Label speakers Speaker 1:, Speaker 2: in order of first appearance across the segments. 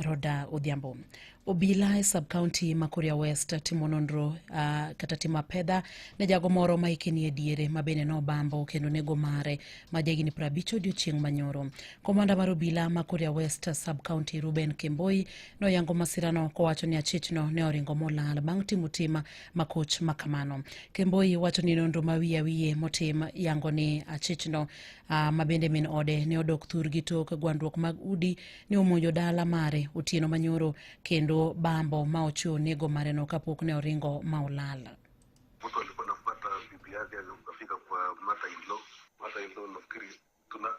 Speaker 1: Roda Odhiambo. Obila e sub-county ma Kuria West timo nonro kata timo apedha ne jago moro ma ikeni e diere ma bende no obambo kendo nego mare ma jagini 50 odiochieng' manyoro. Komanda mar Obila ma Kuria West sub-county Ruben Kemboi no yango masirano kowacho ni achichno ne oringo molal bang' timo tim makoch makamano. Kemboi wacho ni nonro ma wiye motim yango ni achichno ma bende min ode ne odok thurgi tok gwandruok mag udi ne omonjo dala mare otieno manyoro kendo bambo ma ochuo nego mare no kapok ne oringo ma olal.
Speaker 2: Mtu alikuwa anafuata bibi yake akafika kwa mata ilo nafikiri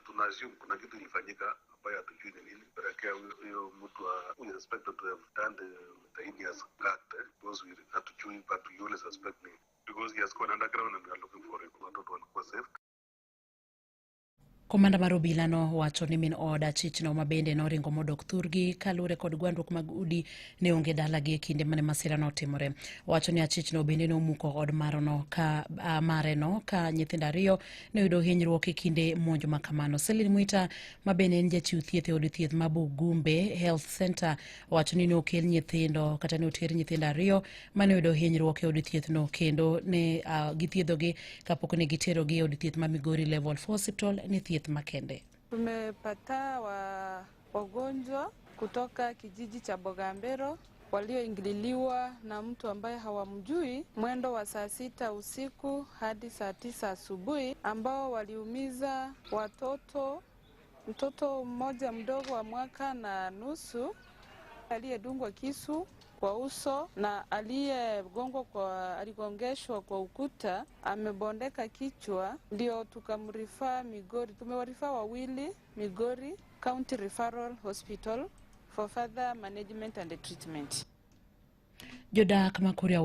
Speaker 2: tunashuku kuna kitu ilifanyika ambayo hatujui ni nini pelekea huyo mtu wa suspected to have done the heinous act because we hatujui but we only suspect me because he has gone underground and we are looking for him. Watoto walikuwa safe.
Speaker 1: Komanda mar Obila no wacho ni min oda achichno ma bende no ringo modok thurgi kalure kod gwandruok mag udi ne onge dalagi kinde mane masira no timore. Wacho ni achichno bende no muko od marono ka mare no ka nyithindo ariyo ne yudo hinyruok e kinde monjo makamano. Selin Mwita ma bende en jachiw thieth e od thieth ma Bugumbe Health Center wacho ni okel nyithindo kata ne oter nyithindo ariyo mane yudo hinyruok e od thieth no kendo ne githiedhogi kapok ne giterogi e od thieth ma Migori Level 4 Hospital ni thieth makende.
Speaker 3: Tumepata wagonjwa kutoka kijiji cha Bogambero walioingililiwa na mtu ambaye hawamjui mwendo wa saa 6 usiku hadi saa 9 asubuhi ambao waliumiza mtoto mmoja mdogo wa mwaka na nusu aliyedungwa kisu kwa uso na aligongeshwa kwa ukuta amebondeka kichwa, ndio tukamrifaa Migori. Tumewarifaa wawili Migori County Referral Hospital for further management and treatment.
Speaker 1: Jodak ma Kuria